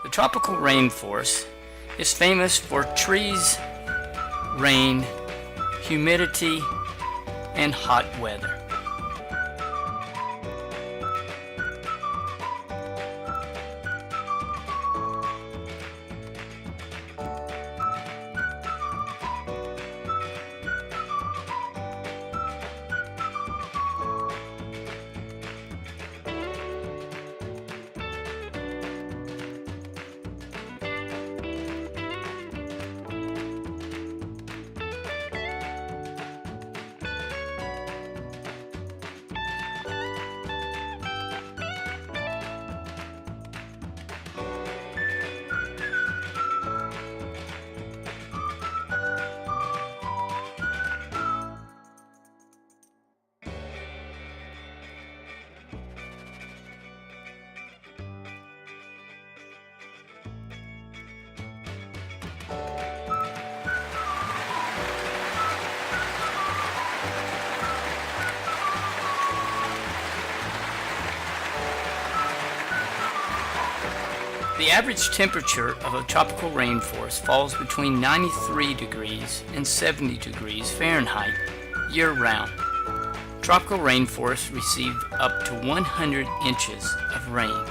The tropical rainforest is famous for trees, rain, humidity, and hot weather. The average temperature of a tropical rainforest falls between 93 degrees and 70 degrees Fahrenheit year-round. Tropical rainforests receive up to 100 inches of rain.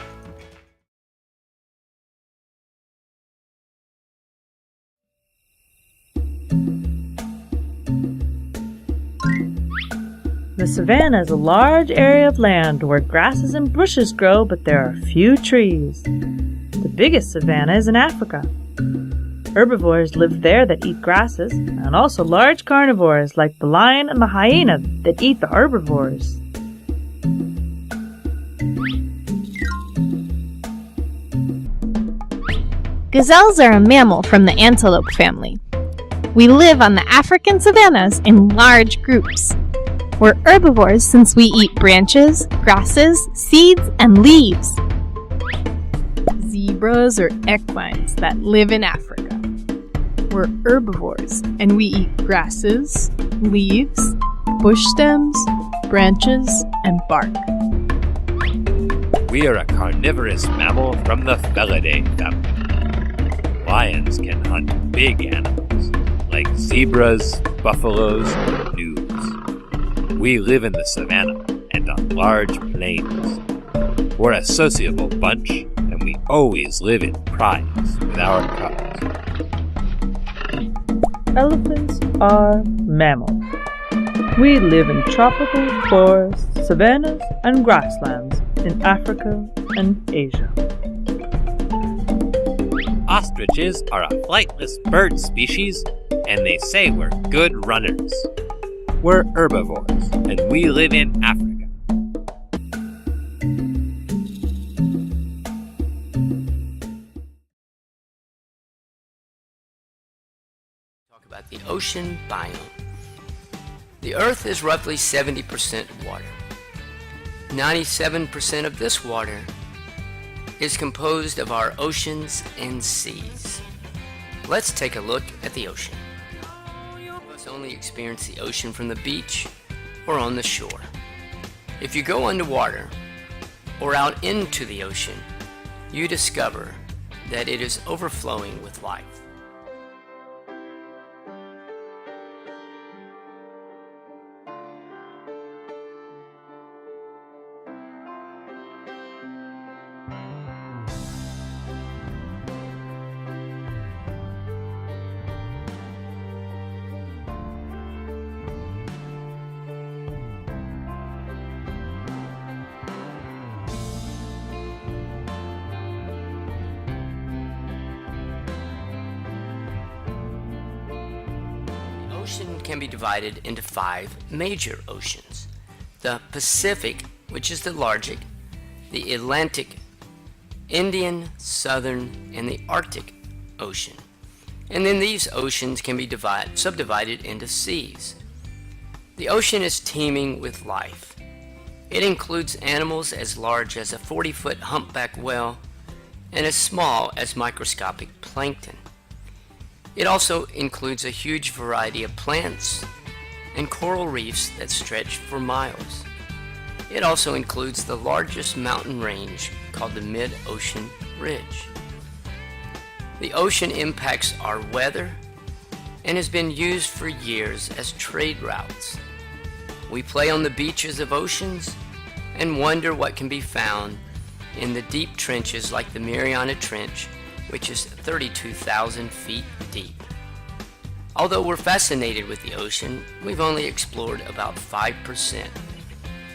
The savanna is a large area of land where grasses and bushes grow, but there are few trees. The biggest savanna is in Africa. Herbivores live there that eat grasses, and also large carnivores like the lion and the hyena that eat the herbivores. Gazelles are a mammal from the antelope family. We live on the African savannas in large groups. We're herbivores since we eat branches, grasses, seeds, and leaves. Zebras are equines that live in Africa. We're herbivores and we eat grasses, leaves, bush stems, branches, and bark. We are a carnivorous mammal from the Felidae family. Lions can hunt big animals like zebras, buffaloes, and gnus. We live in the savanna and on large plains. We're a sociable bunch, and we always live in prides with our cubs. Elephants are mammals. We live in tropical forests, savannas, and grasslands in Africa and Asia. Ostriches are a flightless bird species, and they say we're good runners. We're herbivores, and we live in Africa. Talk about the ocean biome. The Earth is roughly 70% water. 97% of this water is composed of our oceans and seas. Let's take a look at the ocean. Most only experience the ocean from the beach or on the shore. If you go underwater or out into the ocean, you discover that it is overflowing with life. The ocean can be divided into 5 major oceans. The Pacific, which is the largest, the Atlantic, Indian, Southern, and the Arctic Ocean. And then these oceans can be subdivided into seas. The ocean is teeming with life. It includes animals as large as a 40-foot humpback whale and as small as microscopic plankton. It also includes a huge variety of plants and coral reefs that stretch for miles. It also includes the largest mountain range called the Mid-Ocean Ridge. The ocean impacts our weather and has been used for years as trade routes. We play on the beaches of oceans and wonder what can be found in the deep trenches like the Mariana Trench, which is 32,000 feet deep. Although we're fascinated with the ocean, we've only explored about 5%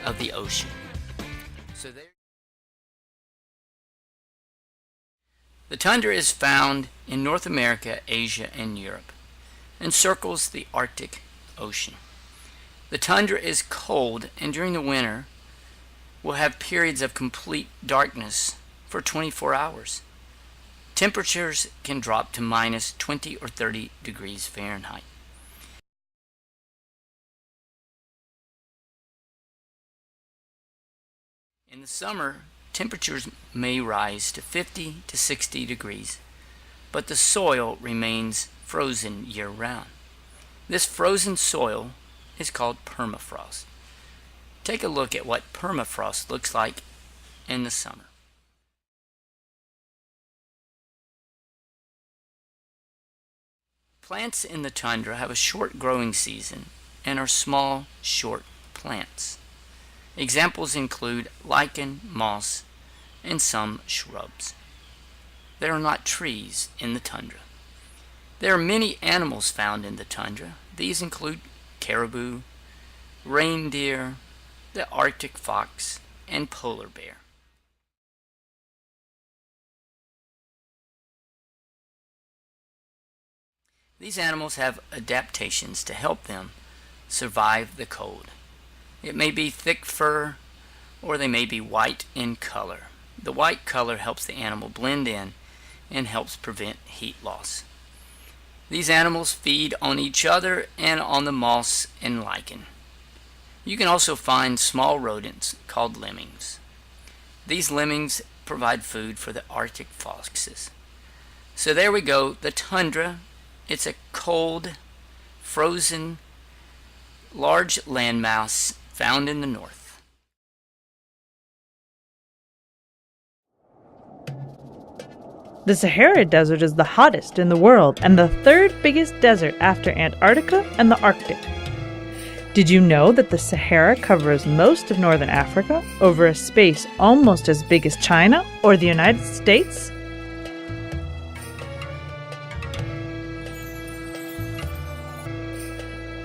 of the ocean. The tundra is found in North America, Asia, and Europe, and circles the Arctic Ocean. The tundra is cold, and during the winter will have periods of complete darkness for 24 hours. Temperatures can drop to minus 20 or 30 degrees Fahrenheit. In the summer, temperatures may rise to 50 to 60 degrees, but the soil remains frozen year-round. This frozen soil is called permafrost. Take a look at what permafrost looks like in the summer. Plants in the tundra have a short growing season and are small, short plants. Examples include lichen, moss, and some shrubs. There are not trees in the tundra. There are many animals found in the tundra. These include caribou, reindeer, the Arctic fox, and polar bear. These animals have adaptations to help them survive the cold. It may be thick fur, or they may be white in color. The white color helps the animal blend in and helps prevent heat loss. These animals feed on each other and on the moss and lichen. You can also find small rodents called lemmings. These lemmings provide food for the Arctic foxes. So there we go, the tundra. It's a cold, frozen, large landmass found in the north. The Sahara Desert is the hottest in the world and the third biggest desert after Antarctica and the Arctic. Did you know that the Sahara covers most of northern Africa over a space almost as big as China or the United States?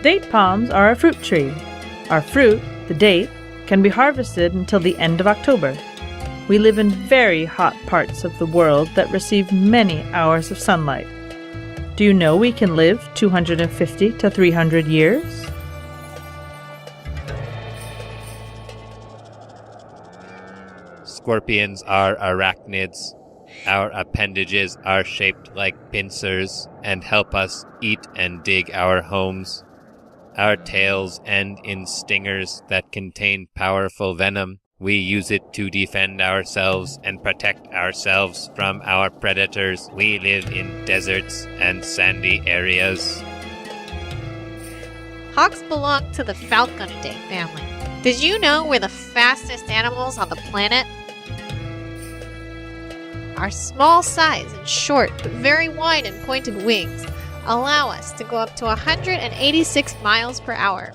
Date palms are a fruit tree. Our fruit, the date, can be harvested until the end of October. We live in very hot parts of the world that receive many hours of sunlight. Do you know we can live 250 to 300 years? Scorpions are arachnids. Our appendages are shaped like pincers and help us eat and dig our homes. Our tails end in stingers that contain powerful venom. We use it to defend ourselves and protect ourselves from our predators. We live in deserts and sandy areas. Hawks belong to the falconidae family. Did you know we're the fastest animals on the planet? Our small size and short but very wide and pointed wings allow us to go up to 186 miles per hour.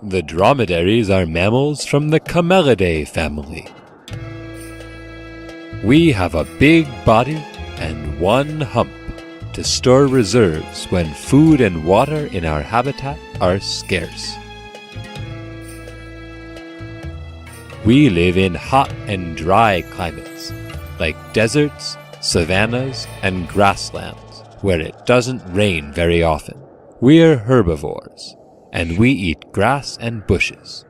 The dromedaries are mammals from the Camelidae family. We have a big body and one hump to store reserves when food and water in our habitat are scarce. We live in hot and dry climates, like deserts, savannas, and grasslands, where it doesn't rain very often. We're herbivores, and we eat grass and bushes.